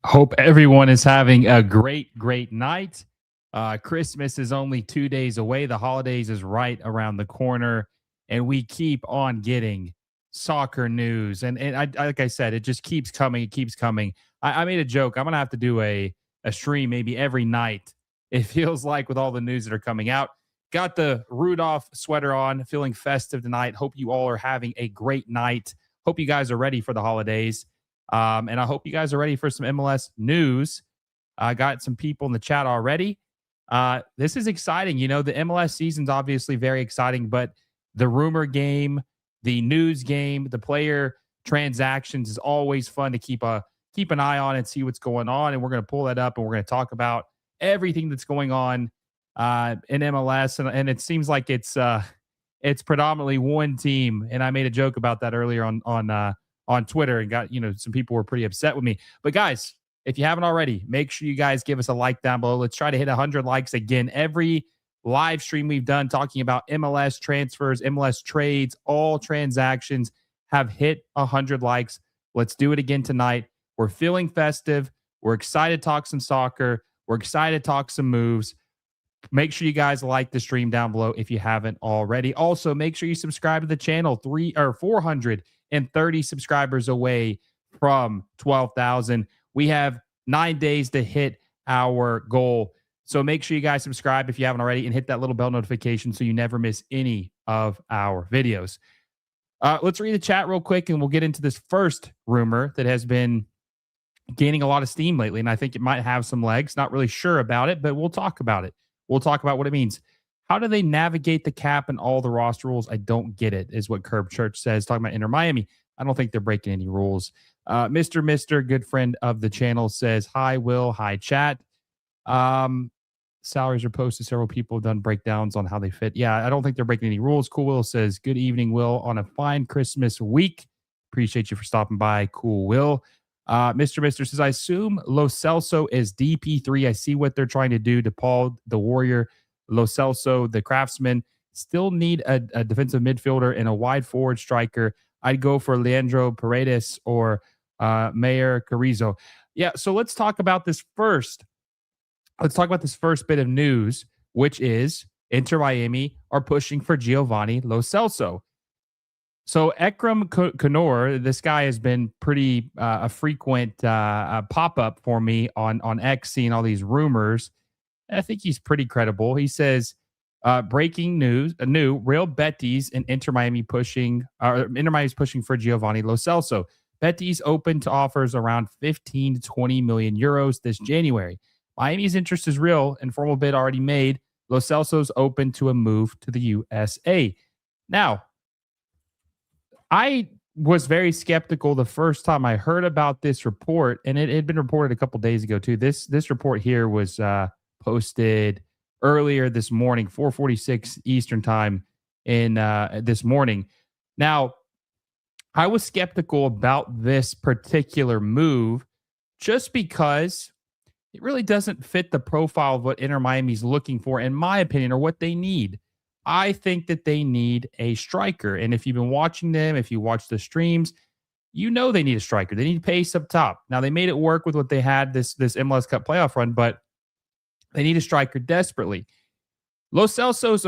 Hope everyone is having a great night. Christmas is only 2 days away. The holidays is right around the corner, and we keep on getting soccer news. And like I said, it just keeps coming. It keeps coming. I made a joke. I'm gonna have to do a stream maybe every night. It feels like with all the news that are coming out. Got the Rudolph sweater on, feeling festive tonight. Hope you all are having a great night. Hope you guys are ready for the holidays. And I hope you guys are ready for some MLS news. I got some people in the chat already. This is exciting. You know, the MLS season's obviously very exciting, but the rumor game, the news game, the player transactions is always fun to keep an eye on and see what's going on. And we're going to pull that up and we're going to talk about everything that's going on in MLS. And it seems like it's predominantly one team. And I made a joke about that earlier on Twitter and got, some people were pretty upset with me. But guys, if you haven't already, make sure you guys give us a like down below. Let's try to hit 100 likes again. Every live stream we've done talking about MLS transfers, MLS trades, all transactions have hit 100 likes. Let's do it again tonight. We're feeling festive. We're excited to talk some soccer. We're excited to talk some moves. Make sure you guys like the stream down below if you haven't already. Also, make sure you subscribe to the channel. 430 subscribers away from 12,000. We have 9 days to hit our goal. So make sure you guys subscribe if you haven't already and hit that little bell notification so you never miss any of our videos. Let's read the chat real quick and we'll get into this first rumor that has been gaining a lot of steam lately. And I think it might have some legs. Not really sure about it, but we'll talk about it. We'll talk about what it means. How do they navigate the cap and all the roster rules? I don't get it, is what Curb Church says, talking about Inter Miami. I don't think they're breaking any rules. Mr. Good friend of the channel says, hi, Will. Hi, chat. Salaries are posted. Several people have done breakdowns on how they fit. Yeah, I don't think they're breaking any rules. Cool Will says, good evening, Will, on a fine Christmas week. Appreciate you for stopping by. Cool Will. Mr. says, I assume Lo Celso is DP3. I see what they're trying to do to Paul, the Warrior. Lo Celso, the Craftsman. Still need a defensive midfielder and a wide forward striker. I'd go for Leandro Paredes or Mayer Carrizo. Yeah, so let's talk about this first. Let's talk about this first bit of news, which is Inter Miami are pushing for Giovani Lo Celso. So Ekrem Kanor, this guy has been pretty a frequent pop-up for me on X, seeing all these rumors. I think he's pretty credible. He says, Breaking news: a new Real Betis and Inter Miami's pushing for Giovani Lo Celso. Betis open to offers around 15 to 20 million euros this January. Miami's interest is real and formal bid already made. Lo Celso's open to a move to the USA. Now, I was very skeptical the first time I heard about this report, and it had been reported a couple days ago too. This report here was posted earlier this morning, 4:46 Eastern time in this morning. Now, I was skeptical about this particular move just because it really doesn't fit the profile of what Inter Miami's looking for, in my opinion, or what they need. I think that they need a striker. And if you've been watching them, if you watch the streams, you know they need a striker. They need pace up top. Now, they made it work with what they had this MLS Cup playoff run, but they need a striker desperately. Lo Celso is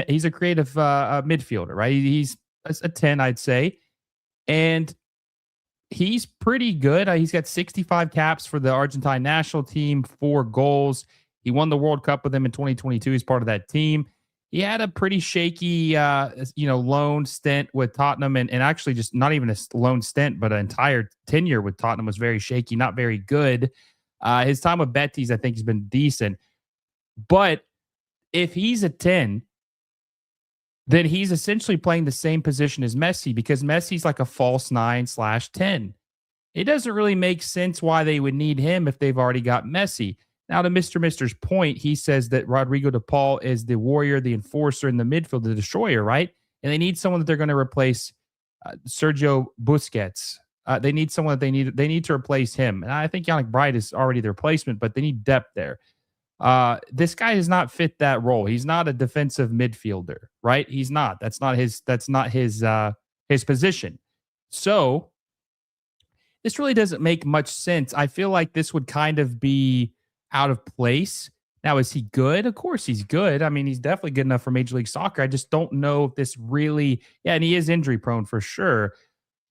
he's a creative midfielder, right? He's a 10, I'd say. And he's pretty good. He's got 65 caps for the Argentine national team, 4 goals. He won the World Cup with them in 2022. He's part of that team. He had a pretty shaky, loan stint with Tottenham, and actually just not even a loan stint, but an entire tenure with Tottenham was very shaky, not very good. His time with Betis, I think, has been decent. But if he's a 10, then he's essentially playing the same position as Messi, because Messi's like a false 9/10. It doesn't really make sense why they would need him if they've already got Messi. Now, to Mr. Mister's point, he says that Rodrigo de Paul is the warrior, the enforcer in the midfield, the destroyer, right? And they need someone that they're going to replace Sergio Busquets. They need someone that they need to replace him. And I think Yannick Bright is already the replacement, but they need depth there. This guy does not fit that role. He's not a defensive midfielder, right? He's not. That's not his position. So this really doesn't make much sense. I feel like this would kind of be out of place. Now, is he good? Of course he's good. I mean, he's definitely good enough for Major League Soccer. I just don't know if this really, and he is injury prone for sure.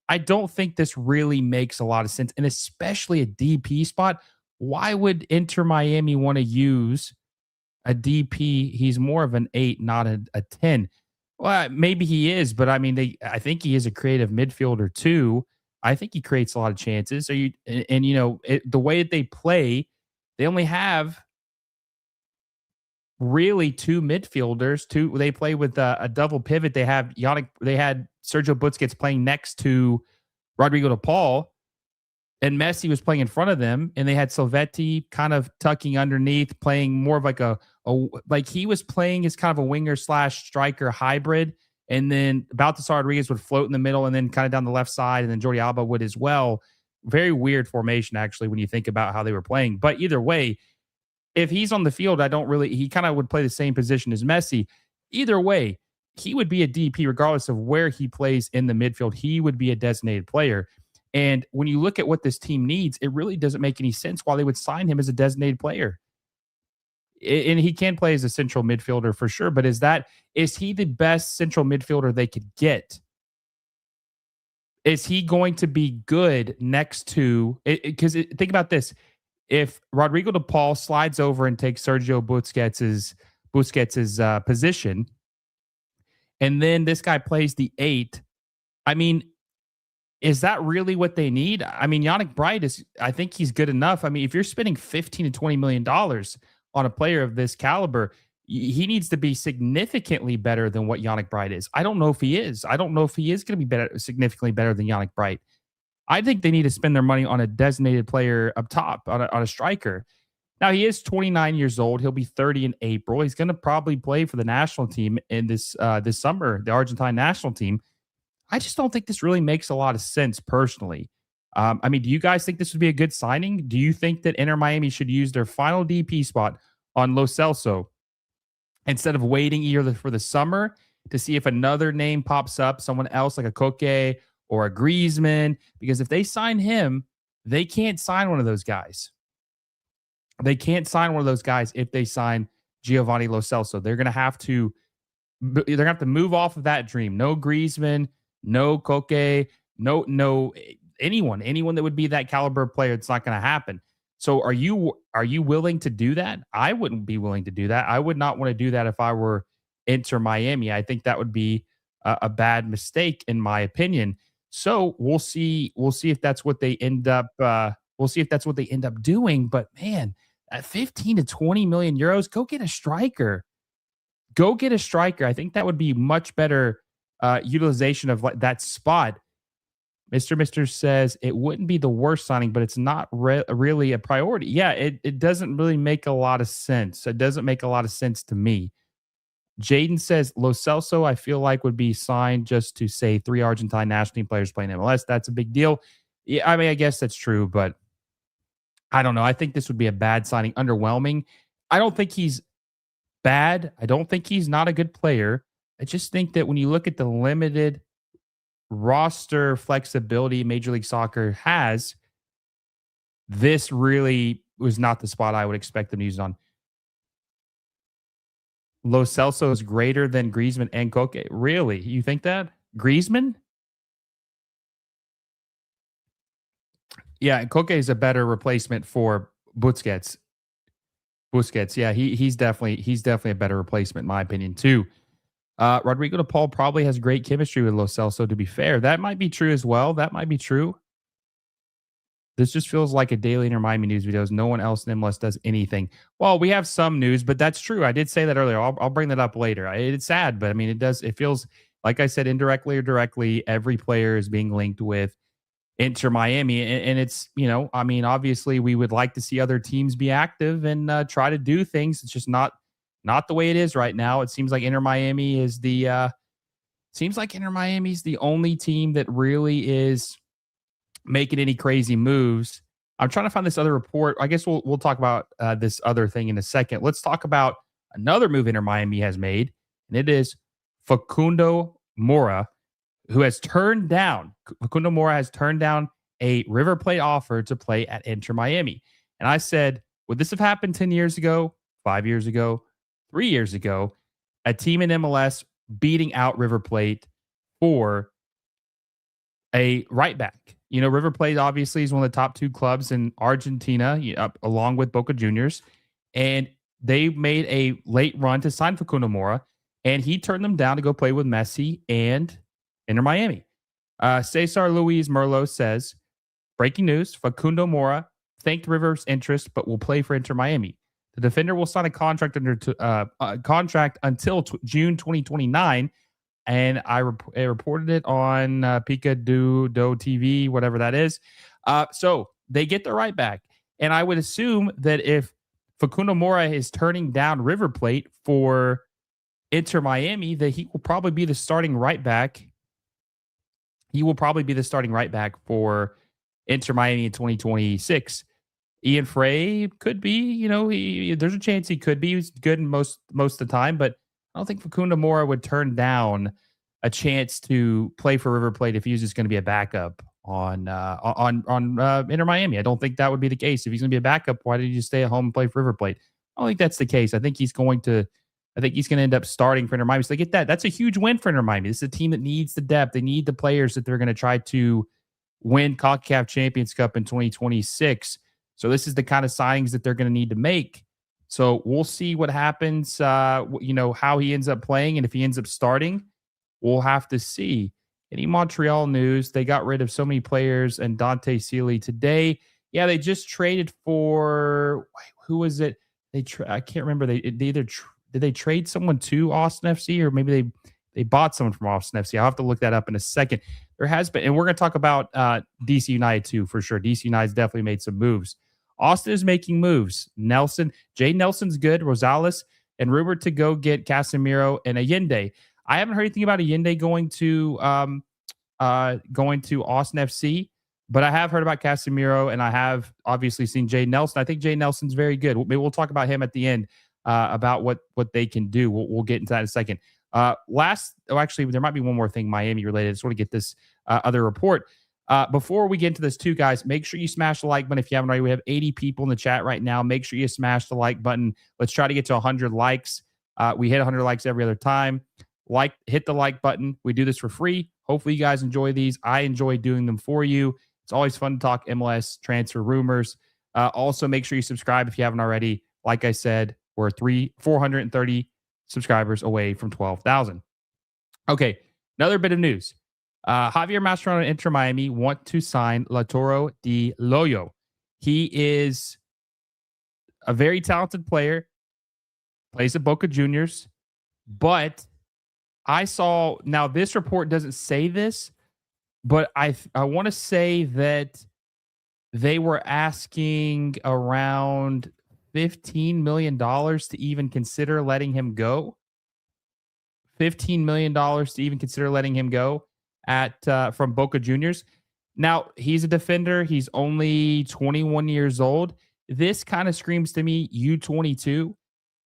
I don't think this really makes a lot of sense. And especially a DP spot. Why would Inter Miami want to use a DP? He's more of an 8, not a 10. Well, maybe he is, but I mean, I think he is a creative midfielder too. I think he creates a lot of chances. The way that they play, they only have really 2 midfielders. They play with a double pivot. They had Sergio Busquets playing next to Rodrigo de Paul, and Messi was playing in front of them, and they had Silvetti kind of tucking underneath, playing more of like like he was playing as kind of a winger/striker hybrid, and then Baltasar Rodriguez would float in the middle, and then kind of down the left side, and then Jordi Alba would as well. Very weird formation, actually, when you think about how they were playing. But either way, if he's on the field, he kind of would play the same position as Messi. Either way, he would be a DP regardless of where he plays in the midfield. He would be a designated player. And when you look at what this team needs, it really doesn't make any sense why they would sign him as a designated player. And he can play as a central midfielder for sure, but is he the best central midfielder they could get? Is he going to be good next to, because think about this. If Rodrigo de Paul slides over and takes Sergio Busquets's position, and then this guy plays the 8, I mean, is that really what they need? I mean, Yannick Bright I think he's good enough. I mean, if you're spending $15 to $20 million on a player of this caliber, he needs to be significantly better than what Yannick Bright is. I don't know if he is. I don't know if he is going to be significantly better than Yannick Bright. I think they need to spend their money on a designated player up top, on a striker. Now, he is 29 years old. He'll be 30 in April. He's going to probably play for the national team in this summer, the Argentine national team. I just don't think this really makes a lot of sense personally. I mean, do you guys think this would be a good signing? Do you think that Inter Miami should use their final DP spot on Lo Celso instead of waiting either for the summer to see if another name pops up, someone else like a Koke or a Griezmann? Because if they sign him, they can't sign one of those guys. They can't sign one of those guys if they sign Giovani Lo Celso. They're going to have to move off of that dream. No Griezmann, no Koke, no anyone that would be that caliber player. It's not going to happen. So are you willing to do that? I wouldn't be willing to do that. I would not want to do that if I were Inter Miami. I think that would be a bad mistake in my opinion. So we'll see. We'll see if that's what they end up. We'll see if that's what they end up doing. But man, at 15 to 20 million euros, go get a striker. Go get a striker. I think that would be much better utilization of like that spot. Mister says it wouldn't be the worst signing, but it's not really a priority. Yeah, it doesn't really make a lot of sense. It doesn't make a lot of sense to me. Jaden says Lo Celso, I feel like would be signed just to say 3 Argentine national team players playing MLS. That's a big deal. Yeah, I mean, I guess that's true, but I don't know. I think this would be a bad signing, underwhelming. I don't think he's bad. I don't think he's not a good player. I just think that when you look at the limited roster flexibility Major League Soccer has, this really was not the spot I would expect them to use it on. Lo Celso is greater than Griezmann and Koke. Really? You think that? Griezmann? Yeah, Koke is a better replacement for Busquets. Busquets, yeah, he's definitely a better replacement in my opinion too. Rodrigo De Paul probably has great chemistry with Lo Celso. To be fair, that might be true as well. That might be true. This just feels like a daily Inter Miami news videos. No one else in MLS does anything. Well, we have some news, but that's true. I did say that earlier. I'll bring that up later. It's sad, but I mean, it does. It feels like I said, indirectly or directly, every player is being linked with Inter Miami, and it's I mean, obviously, we would like to see other teams be active and try to do things. It's just not the way it is right now. It seems like Inter Miami is Inter Miami's the only team that really is making any crazy moves. I'm trying to find this other report. I guess we'll talk about this other thing in a second. Let's talk about another move Inter Miami has made, and it is Facundo Mura, who has turned down. Facundo Mura has turned down a River Plate offer to play at Inter Miami. And I said, would this have happened 10 years ago, 5 years ago, 3 years ago? A team in MLS beating out River Plate for a right back. River Plate obviously is one of the top 2 clubs in Argentina, along with Boca Juniors. And they made a late run to sign Facundo Mura, and he turned them down to go play with Messi and Inter Miami. Cesar Luis Merlo says, breaking news, Facundo Mura thanked River's interest, but will play for Inter Miami. The defender will sign a contract until June 2029. And I reported it on Pica do TV, whatever that is. So they get the right back. And I would assume that if Facundo Mura is turning down River Plate for Inter Miami, that he will probably be the starting right back. He will probably be the starting right back for Inter Miami in 2026. Ian Frey could be, there's a chance he could be. He's good most of the time, but I don't think Facundo Mura would turn down a chance to play for River Plate if he was just going to be a backup on Inter Miami. I don't think that would be the case. If he's going to be a backup, why did you stay at home and play for River Plate? I don't think that's the case. I think he's going to end up starting for Inter Miami. So they get that. That's a huge win for Inter Miami. This is a team that needs the depth. They need the players that they're going to try to win CONCACAF Champions Cup in 2026. So this is the kind of signings that they're going to need to make. So we'll see what happens, how he ends up playing. And if he ends up starting, we'll have to see. Any Montreal news? They got rid of so many players and Dante Sealy today. Yeah, they just traded for, who was it? I can't remember. They either did they trade someone to Austin FC, or maybe they bought someone from Austin FC. I'll have to look that up in a second. There has been, and we're going to talk about DC United too, for sure. DC United's definitely made some moves. Austin is making moves. Jay Nelson's good. Rosales, and rumored to go get Casemiro and Allende. I haven't heard anything about Allende going to Austin FC, but I have heard about Casemiro, and I have obviously seen Jay Nelson. I think Jay Nelson's very good. Maybe we'll talk about him at the end, about what they can do. We'll get into that in a second. Actually, there might be one more thing Miami related. I just want to get this other report. Before we get into this too, guys, make sure you smash the like button if you haven't already. We have 80 people in the chat right now. Make sure you smash the like button. Let's try to get to 100 likes. We hit 100 likes every other time. Hit the like button. We do this for free. Hopefully you guys enjoy these. I enjoy doing them for you. It's always fun to talk MLS transfer rumors. Also, make sure you subscribe if you haven't already. Like I said, we're 430 subscribers away from 12,000. Okay, another bit of news. Javier Mascherano and Inter Miami want to sign Lautaro Di Lollo. He is a very talented player, plays at Boca Juniors, but I saw, now this report doesn't say this, but I want to say that they were asking around $15 million to even consider letting him go. $15 million to even consider letting him go at from Boca Juniors. Now, he's a defender. He's only 21 years old. This kind of screams to me U22.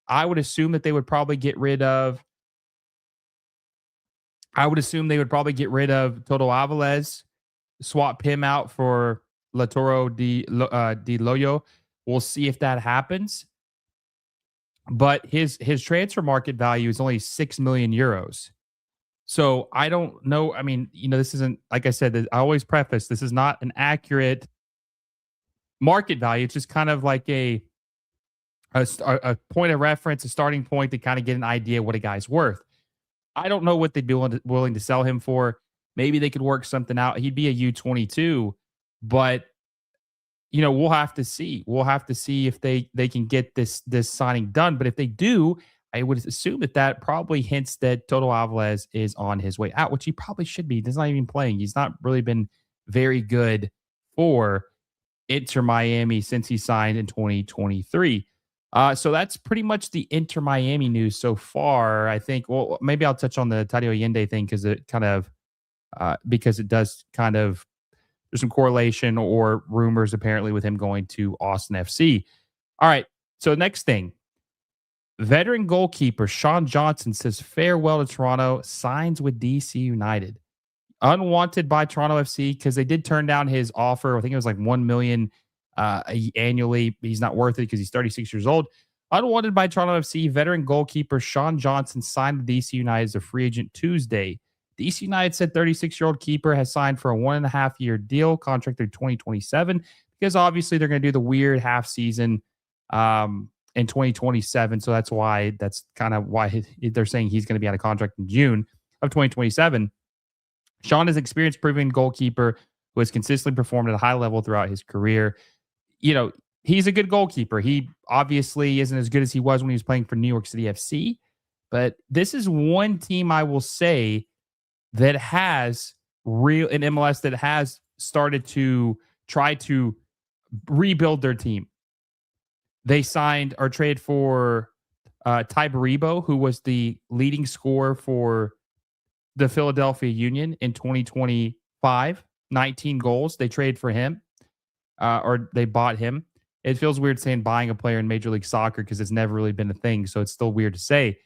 I would assume that they would probably get rid of Toto Alvarez, swap him out for Lautaro Di Lollo. We'll see if that happens. But his transfer market value is only 6 million euros. So I don't know. I mean, this isn't, like I said, I always preface, this is not an accurate market value. It's just kind of like a point of reference, a starting point to kind of get an idea what a guy's worth. I don't know what they'd be willing to sell him for. Maybe they could work something out. He'd be a U22, but we'll have to see. We'll have to see if they can get this signing done. But if they do, I would assume that probably hints that Toto Alvarez is on his way out, which he probably should be. He's not even playing. He's not really been very good for Inter Miami since he signed in 2023. So that's pretty much the Inter Miami news so far. I think, well, maybe I'll touch on the Tadio Allende thing because it does kind of, there's some correlation or rumors apparently with him going to Austin FC. All right. So next thing, veteran goalkeeper Sean Johnson says farewell to Toronto, signs with DC United. Unwanted by Toronto FC because they did turn down his offer. I think it was like $1 million annually. He's not worth it because he's 36 years old. Unwanted by Toronto FC, veteran goalkeeper Sean Johnson signed with DC United as a free agent Tuesday. DC United said 36-year-old keeper has signed for a 1.5-year deal, contract through 2027, because obviously they're going to do the weird half season in 2027. So that's kind of why they're saying he's going to be out of contract in June of 2027. Sean is an experienced, proven goalkeeper who has consistently performed at a high level throughout his career. He's a good goalkeeper. He obviously isn't as good as he was when he was playing for New York City FC, but this is one team I will say that has in MLS that has started to try to rebuild their team. They signed or traded for Ty Baribo, who was the leading scorer for the Philadelphia Union in 2025, 19 goals. They traded for him or they bought him. It feels weird saying buying a player in Major League Soccer because it's never really been a thing. So it's still weird to say.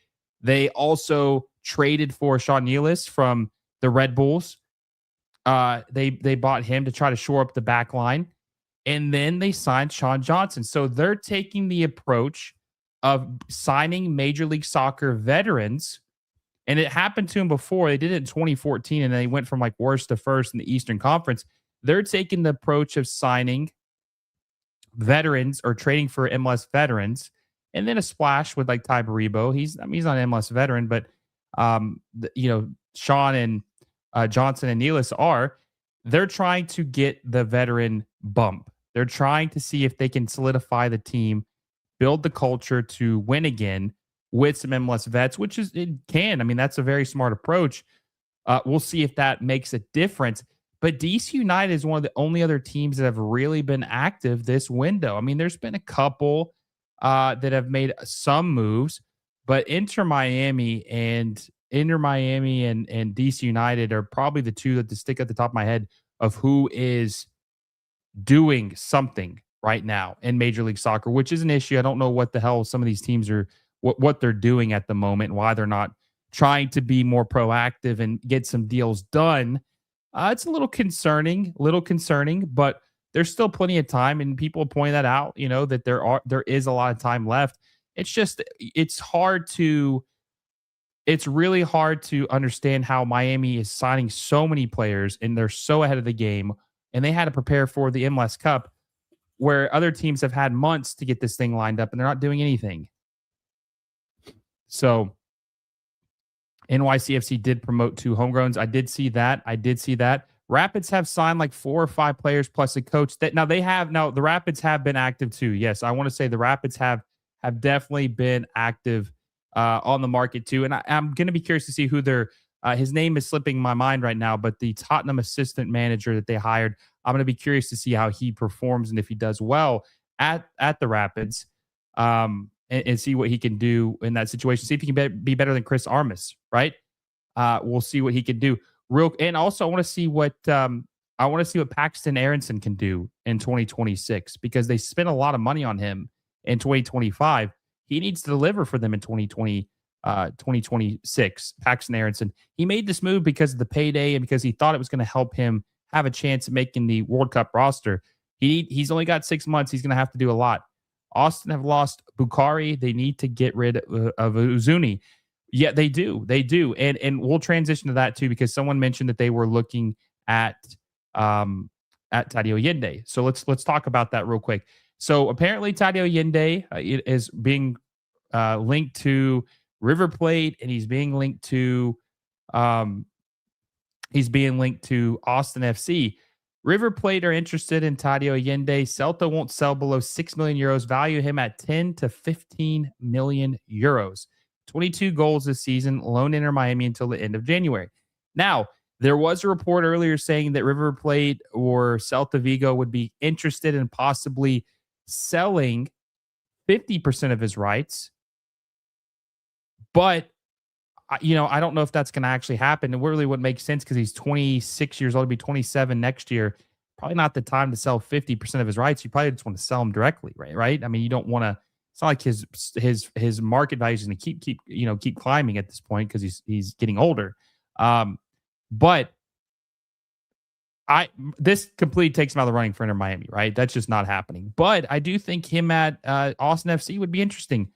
They also traded for Sean Nealis from the Red Bulls. They bought him to try to shore up the back line. And then they signed Sean Johnson. So they're taking the approach of signing Major League Soccer veterans. And it happened to them before. They did it in 2014, and they went from like worst to first in the Eastern Conference. They're taking the approach of signing veterans or trading for MLS veterans, and then a splash with like Ty Baribo. He's not an MLS veteran, but Sean and Johnson and Nealis are. They're trying to get the veteran bump. They're trying to see if they can solidify the team, build the culture to win again with some MLS vets, which it can. I mean, that's a very smart approach. We'll see if that makes a difference. But DC United is one of the only other teams that have really been active this window. I mean, there's been a couple that have made some moves, but Inter Miami and DC United are probably the two that stick at the top of my head of who is doing something right now in Major League Soccer, which is an issue. I don't know what the hell some of these teams are, what they're doing at the moment, and why they're not trying to be more proactive and get some deals done. It's a little concerning, but there's still plenty of time, and people point that out, that there is a lot of time left. It's just, it's really hard to understand how Miami is signing so many players and they're so ahead of the game, and they had to prepare for the MLS Cup where other teams have had months to get this thing lined up and they're not doing anything. So NYCFC did promote 2 homegrowns. I did see that. Rapids have signed like 4 or 5 players plus a coach. That now the Rapids have been active too. Yes, I want to say the Rapids have definitely been active on the market too. And I'm going to be curious to see who their his name is slipping my mind right now, but the Tottenham assistant manager that they hired, I'm going to be curious to see how he performs and if he does well at the Rapids. And see what he can do in that situation. See if he can be better than Chris Armas, right? We'll see what he can do. And also I want to see what Paxton Aronson can do in 2026 because they spent a lot of money on him in 2025. He needs to deliver for them in 2026. Paxton Aronson. He made this move because of the payday and because he thought it was going to help him have a chance at making the World Cup roster. He's only got 6 months. He's going to have to do a lot. Austin have lost Bukhari. They need to get rid of Uzuni. Yeah, they do. They do. And we'll transition to that too because someone mentioned that they were looking at Tadio Allende. So let's talk about that real quick. So apparently Tadio Allende is being linked to River Plate and he's being linked to Austin FC. River Plate are interested in Tadio Allende. Celta won't sell below 6 million euros. Value him at 10 to 15 million euros. 22 goals this season. Loan Inter Miami until the end of January. Now, there was a report earlier saying that River Plate or Celta Vigo would be interested in possibly selling 50% of his rights. But I don't know if that's going to actually happen. It really wouldn't make sense because he's 26 years old. He'll be 27 next year. Probably not the time to sell 50% of his rights. You probably just want to sell them directly, right? I mean, you don't want to. It's not like his market value is going to keep climbing at this point because he's getting older. But this completely takes him out of the running for Inter Miami, right? That's just not happening. But I do think him at Austin FC would be interesting.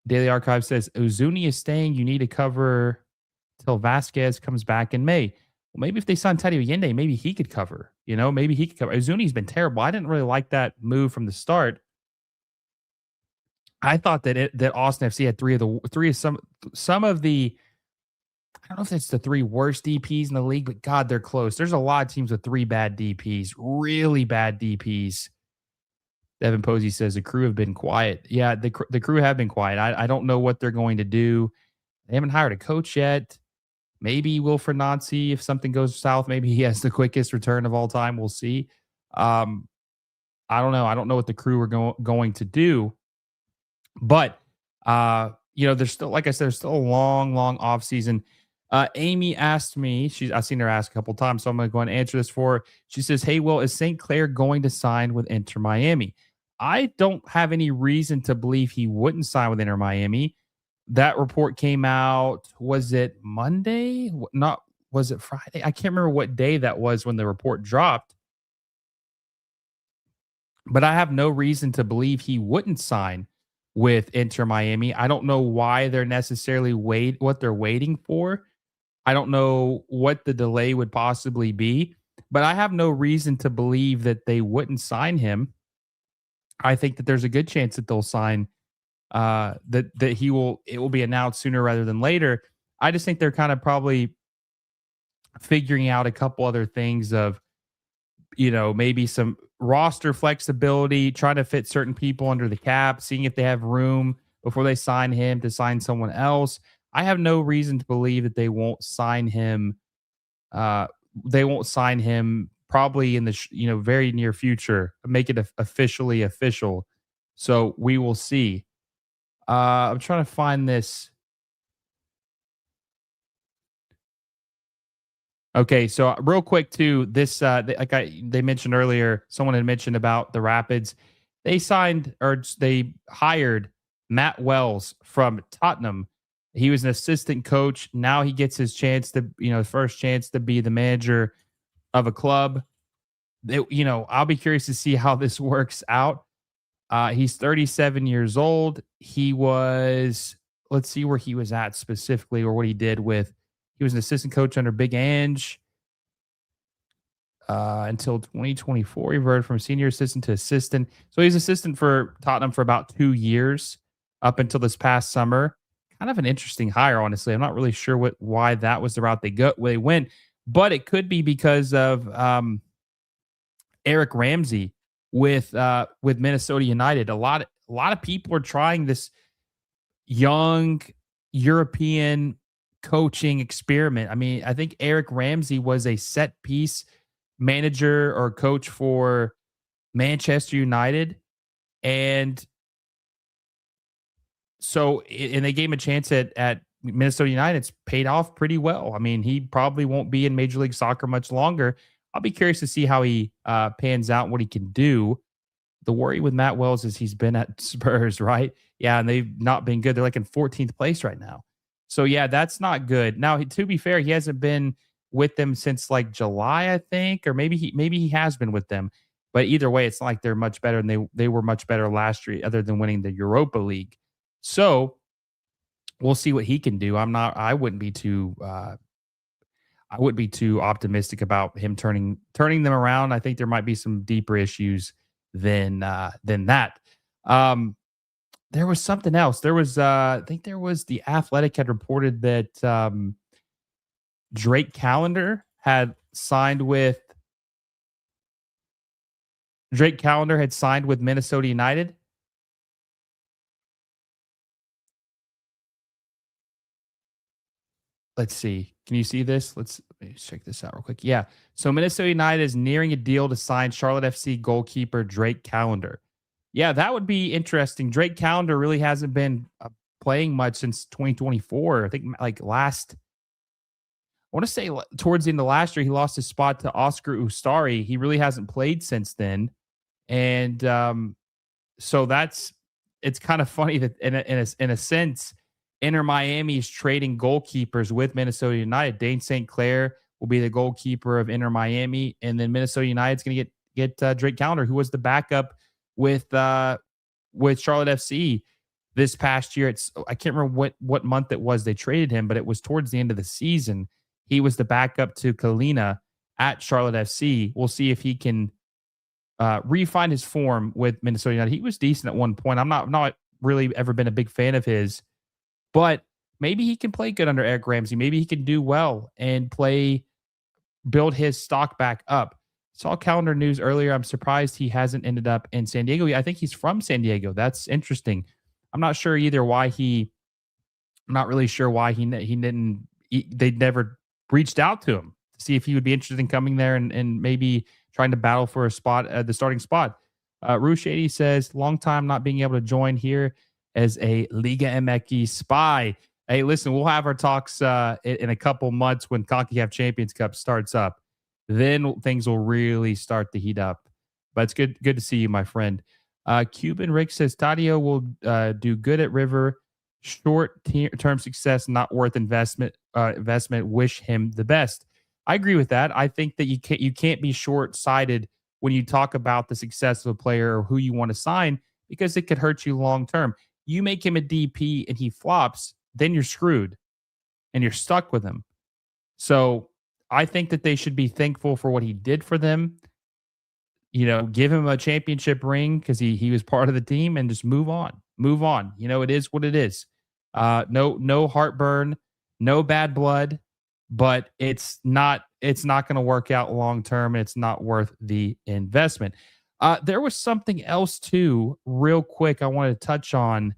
Daily Archive says Uzuni is staying. You need to cover till Vasquez comes back in May. Well, maybe if they sign Tadio Allende, maybe he could cover. Maybe he could cover. Uzuni's been terrible. I didn't really like that move from the start. I thought that Austin FC had some of the. I don't know if it's the 3 worst DPs in the league, but God, they're close. There's a lot of teams with 3 bad DPs, really bad DPs. Devin Posey says the crew have been quiet. Yeah, the crew have been quiet. I don't know what they're going to do. They haven't hired a coach yet. Maybe Wilfred Nancy, if something goes south, maybe he has the quickest return of all time. We'll see. I don't know. I don't know what the crew are going to do. But, there's still, like I said, there's still a long, long off season. Amy asked me, I've seen her ask a couple times, so I'm going to go and answer this for her. She says, hey, Will, is St. Clair going to sign with Inter Miami? I don't have any reason to believe he wouldn't sign with Inter Miami. That report came out, was it Monday? Was it Friday? I can't remember what day that was when the report dropped. But I have no reason to believe he wouldn't sign with Inter Miami. I don't know why they're necessarily what they're waiting for. I don't know what the delay would possibly be, but I have no reason to believe that they wouldn't sign him. I think that there's a good chance that they'll sign that it will be announced sooner rather than later. I just think they're kind of probably figuring out a couple other things of, maybe some roster flexibility, trying to fit certain people under the cap, seeing if they have room before they sign him to sign someone else. I have no reason to believe that they won't sign him. They won't sign him probably in the very near future. Make it officially official. So we will see. I'm trying to find this. Okay, so real quick too, this they mentioned earlier, someone had mentioned about the Rapids. They hired Matt Wells from Tottenham. He was an assistant coach. Now he gets his chance to, first chance to be the manager of a club. I'll be curious to see how this works out. He's 37 years old. Let's see where he was at specifically or what he did with. He was an assistant coach under Big Ange until 2024. He reverted from senior assistant to assistant. So he's assistant for Tottenham for about 2 years up until this past summer. kind of an interesting hire, honestly. I'm not really sure why that was the route they went, but it could be because of Eric Ramsey with Minnesota United. A lot of people are trying this young European coaching experiment. I mean, I think Eric Ramsey was a set piece manager or coach for Manchester United. And and they gave him a chance at Minnesota United. It's paid off pretty well. I mean, he probably won't be in Major League Soccer much longer. I'll be curious to see how he pans out, what he can do. The worry with Matt Wells is he's been at Spurs, right? Yeah, and they've not been good. They're like in 14th place right now. So yeah, that's not good. Now, to be fair, he hasn't been with them since like July, I think, or maybe he has been with them. But either way, it's not like they're much better, and they were much better last year, other than winning the Europa League. So we'll see what he can do. I wouldn't be too optimistic about him turning them around. I think there might be some deeper issues than that. There was something else. There was I think there was The Athletic had reported that Drake Callender had signed with Minnesota United. Let's see. Can you see this? Let me check this out real quick. Yeah. So Minnesota United is nearing a deal to sign Charlotte FC goalkeeper Drake Callender. Yeah, that would be interesting. Drake Callender really hasn't been playing much since 2024. I think like I want to say towards the end of last year, he lost his spot to Oscar Ustari. He really hasn't played since then. And so it's kind of funny that in a sense, Inter Miami is trading goalkeepers with Minnesota United. Dane St. Clair will be the goalkeeper of Inter Miami, and then Minnesota United's going to get Drake Callender, who was the backup with Charlotte FC this past year. I can't remember what month it was they traded him, but it was towards the end of the season. He was the backup to Kalina at Charlotte FC. We'll see if he can refine his form with Minnesota United. He was decent at one point. I'm not really ever been a big fan of his, but maybe he can play good under Eric Ramsey. Maybe he can do well and build his stock back up. Saw Calendar news earlier. I'm surprised he hasn't ended up in San Diego. I think he's from San Diego. That's interesting. I'm not sure either I'm not really sure why he didn't. They never reached out to him to see if he would be interested in coming there and maybe trying to battle for a spot at the starting spot. Rue Shady says, long time not being able to join here as a Liga MX spy. Hey, listen, we'll have our talks in a couple months when CONCACAF Champions Cup starts up. Then things will really start to heat up. But it's good to see you, my friend. Cuban Rick says, Tadio will do good at River. Short-term success, not worth investment. Wish him the best. I agree with that. I think that you can't be short-sighted when you talk about the success of a player or who you want to sign, because it could hurt you long-term. You make him a DP and he flops, then you're screwed and you're stuck with him. So I think that they should be thankful for what he did for them. Give him a championship ring because he was part of the team, and just move on. Move on. It is what it is. No heartburn, no bad blood, but it's not going to work out long term, and it's not worth the investment. There was something else too, real quick, I wanted to touch on.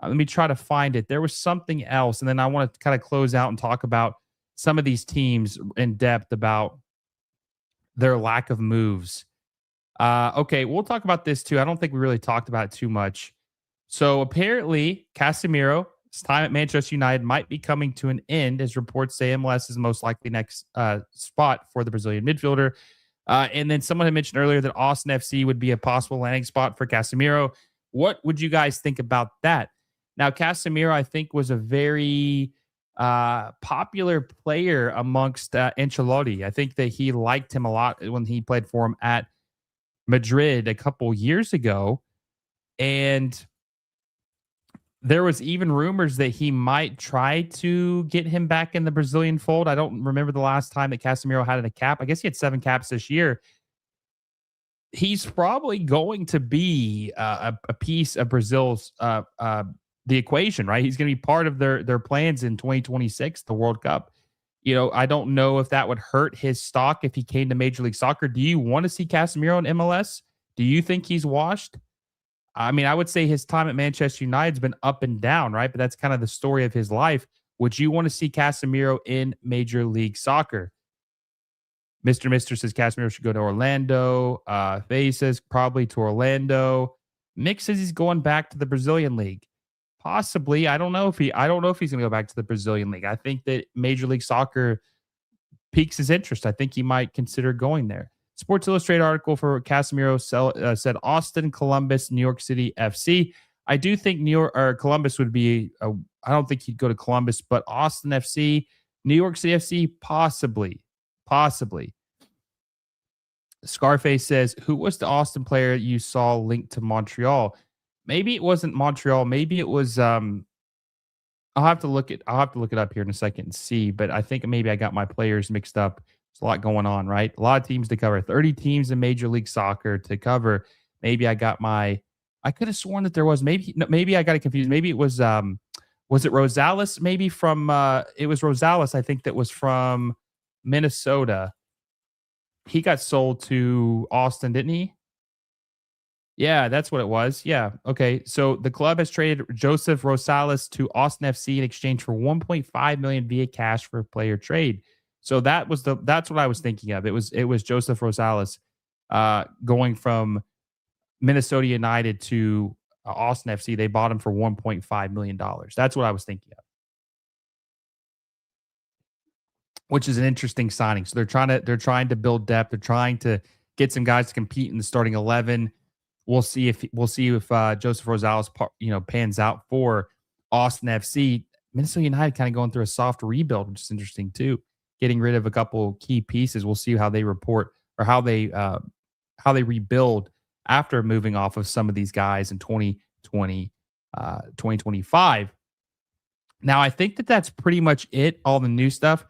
Let me try to find it. There was something else, and then I want to kind of close out and talk about some of these teams in depth about their lack of moves. Okay, we'll talk about this too. I don't think we really talked about it too much. So apparently, Casemiro's time at Manchester United might be coming to an end, as reports say MLS is most likely next spot for the Brazilian midfielder. And then someone had mentioned earlier that Austin FC would be a possible landing spot for Casemiro. What would you guys think about that? Now, Casemiro, I think, was a very popular player amongst Ancelotti. I think that he liked him a lot when he played for him at Madrid a couple years ago. And there was even rumors that he might try to get him back in the Brazilian fold. I don't remember the last time that Casemiro had a cap. I guess he had 7 caps this year. He's probably going to be a piece of Brazil's the equation, right? He's going to be part of their plans in 2026, the World Cup. I don't know if that would hurt his stock if he came to Major League Soccer. Do you want to see Casemiro in MLS? Do you think he's washed? I mean, I would say his time at Manchester United's been up and down, right? But that's kind of the story of his life. Would you want to see Casemiro in Major League Soccer? Mr. says Casemiro should go to Orlando. Faye says probably to Orlando. Mick says he's going back to the Brazilian League. Possibly. I don't know if he's going to go back to the Brazilian League. I think that Major League Soccer piques his interest. I think he might consider going there. Sports Illustrated article for Casemiro said Austin, Columbus, New York City FC. I do think New York or Columbus would be. I don't think he'd go to Columbus, but Austin FC, New York City FC, possibly. Scarface says, "Who was the Austin player you saw linked to Montreal?" Maybe it wasn't Montreal. Maybe it was. I'll have to look it up here in a second and see. But I think maybe I got my players mixed up. There's a lot going on, right? A lot of teams to cover. 30 teams in Major League Soccer to cover. Maybe I got my. I could have sworn that there was maybe I got it confused. Maybe it was. Was it Rosales? Maybe from. It was Rosales. I think that was from Minnesota. He got sold to Austin, didn't he? Yeah, that's what it was. Yeah. Okay. So the club has traded Joseph Rosales to Austin FC in exchange for 1.5 million via cash for a player trade. So that's what I was thinking of. It was Joseph Rosales going from Minnesota United to Austin FC. They bought him for $1.5 million. That's what I was thinking of. Which is an interesting signing. So they're trying to build depth. They're trying to get some guys to compete in the starting 11. We'll see if Joseph Rosales pans out for Austin FC. Minnesota United kind of going through a soft rebuild, which is interesting too. Getting rid of a couple key pieces. We'll see how they report or how they rebuild after moving off of some of these guys in 2020, 2025. Now, I think that's pretty much it. All the new stuff.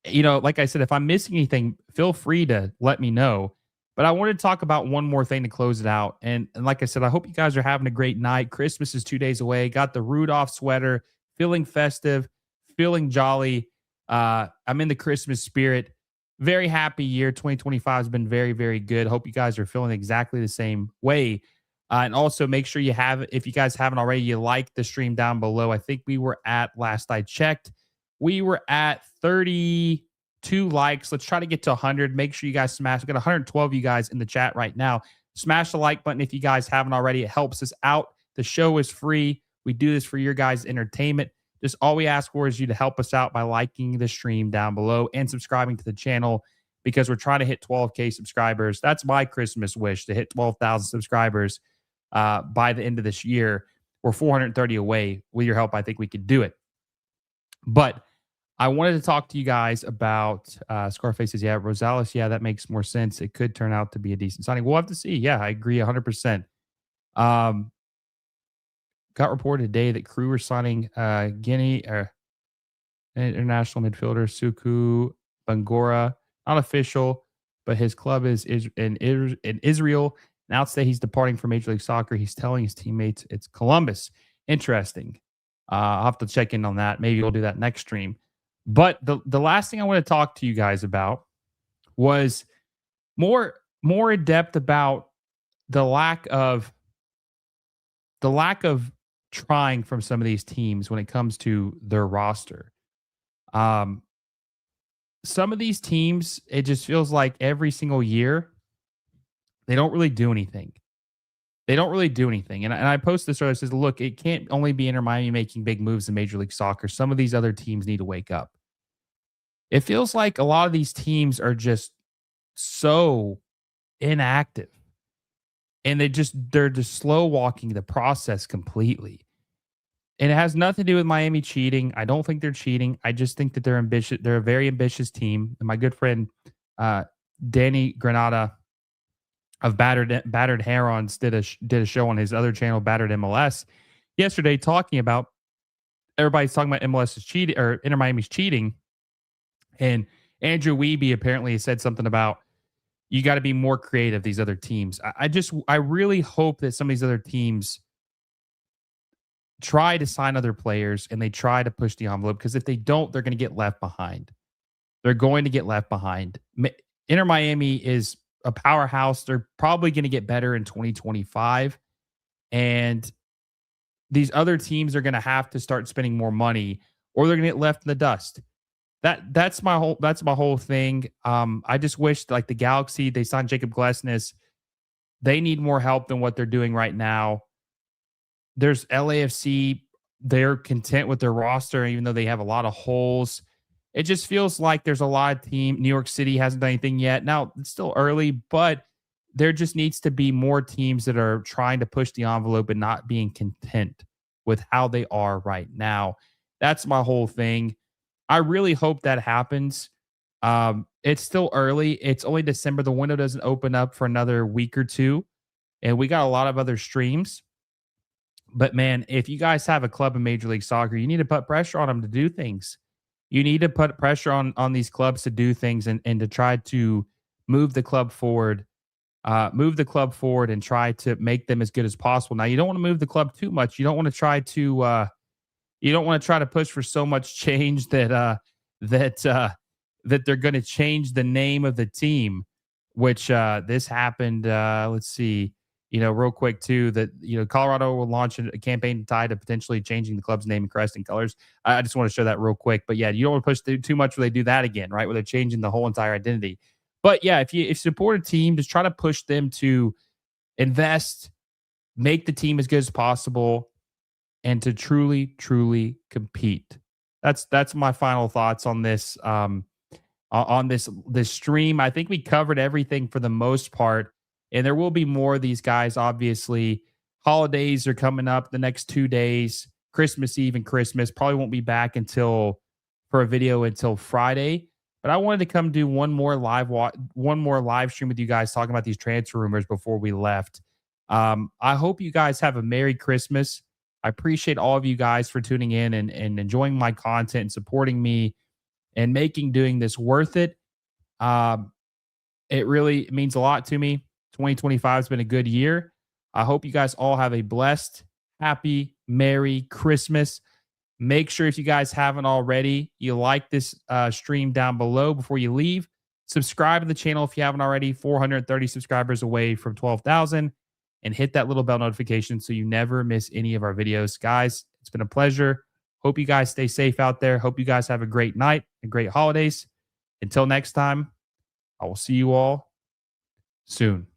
Like I said, if I'm missing anything, feel free to let me know. But I wanted to talk about one more thing to close it out. And like I said, I hope you guys are having a great night. Christmas is 2 days away. Got the Rudolph sweater, feeling festive, feeling jolly. I'm in the Christmas spirit. Very happy year. 2025 has been very, very good. Hope you guys are feeling exactly the same way. And also make sure if you guys haven't already, you like the stream down below. I think we were last I checked, we were at 32 likes. Let's try to get to 100. Make sure you guys smash. We've got 112 of you guys in the chat right now. Smash the like button if you guys haven't already. It helps us out. The show is free. We do this for your guys' entertainment. Just all we ask for is you to help us out by liking the stream down below and subscribing to the channel because we're trying to hit 12K subscribers. That's my Christmas wish, to hit 12,000 subscribers by the end of this year. We're 430 away. With your help, I think we could do it. But I wanted to talk to you guys about Scarface says, yeah, Rosales. Yeah, that makes more sense. It could turn out to be a decent signing. We'll have to see. Yeah, I agree 100%. Got reported today that Crew are signing Guinea international midfielder Suku Bangora. Not official, but his club is in Israel. Now today he's departing from Major League Soccer. He's telling his teammates it's Columbus. Interesting. I'll have to check in on that. Maybe we'll do that next stream. But the last thing I want to talk to you guys about was more in depth about the lack of trying from some of these teams when it comes to their roster. Some of these teams, it just feels like every single year they don't really do anything. And I posted this earlier. It says, look, it can't only be Inter Miami making big moves in Major League Soccer. Some of these other teams need to wake up. It feels like a lot of these teams are just so inactive. And they're just slow walking the process completely. And it has nothing to do with Miami cheating. I don't think they're cheating. I just think that they're ambitious. They're a very ambitious team. And my good friend Danny Granada of Battered Herons did a show on his other channel, Battered MLS, yesterday, talking about everybody's talking about MLS is cheating or Inter Miami's cheating, and Andrew Wiebe apparently said something about you got to be more creative. These other teams, I really hope that some of these other teams try to sign other players and they try to push the envelope, because if they don't, they're going to get left behind. They're going to get left behind. Inter Miami is a powerhouse. They're probably going to get better in 2025. And these other teams are going to have to start spending more money, or they're going to get left in the dust. That's my whole thing. I just wish, like, the Galaxy, they signed Jacob Glesnes. They need more help than what they're doing right now. There's LAFC. They're content with their roster, even though they have a lot of holes. It just feels like there's a lot of team. New York City hasn't done anything yet. Now, it's still early, but there just needs to be more teams that are trying to push the envelope and not being content with how they are right now. That's my whole thing. I really hope that happens. It's still early. It's only December. The window doesn't open up for another week or two, and we got a lot of other streams. But man, if you guys have a club in Major League Soccer, you need to put pressure on them to do things. You need to put pressure on these clubs to do things, and to try to move the club forward. Move the club forward and try to make them as good as possible. Now, you don't want to move the club too much. You don't want to try to push for so much change that they're going to change the name of the team, which this happened. Let's see, real quick too, that, Colorado will launch a campaign tied to potentially changing the club's name and crest and colors. I just want to show that real quick. But yeah, you don't want to push too much where they do that again, right? Where they're changing the whole entire identity. But yeah, if you support a team, just try to push them to invest, make the team as good as possible, and to truly, truly compete. That's my final thoughts on this on this stream. I think we covered everything for the most part, and there will be more of these guys. Obviously, holidays are coming up the next 2 days. Christmas Eve and Christmas probably won't be back for a video until Friday. But I wanted to come do one more live stream with you guys talking about these transfer rumors before we left. I hope you guys have a Merry Christmas. I appreciate all of you guys for tuning in and enjoying my content and supporting me and making doing this worth it. It really means a lot to me. 2025 has been a good year. I hope you guys all have a blessed, happy, Merry Christmas. Make sure, if you guys haven't already, you like this stream down below before you leave. Subscribe to the channel if you haven't already. 430 subscribers away from 12,000. And hit that little bell notification so you never miss any of our videos. Guys, it's been a pleasure. Hope you guys stay safe out there. Hope you guys have a great night and great holidays. Until next time, I will see you all soon.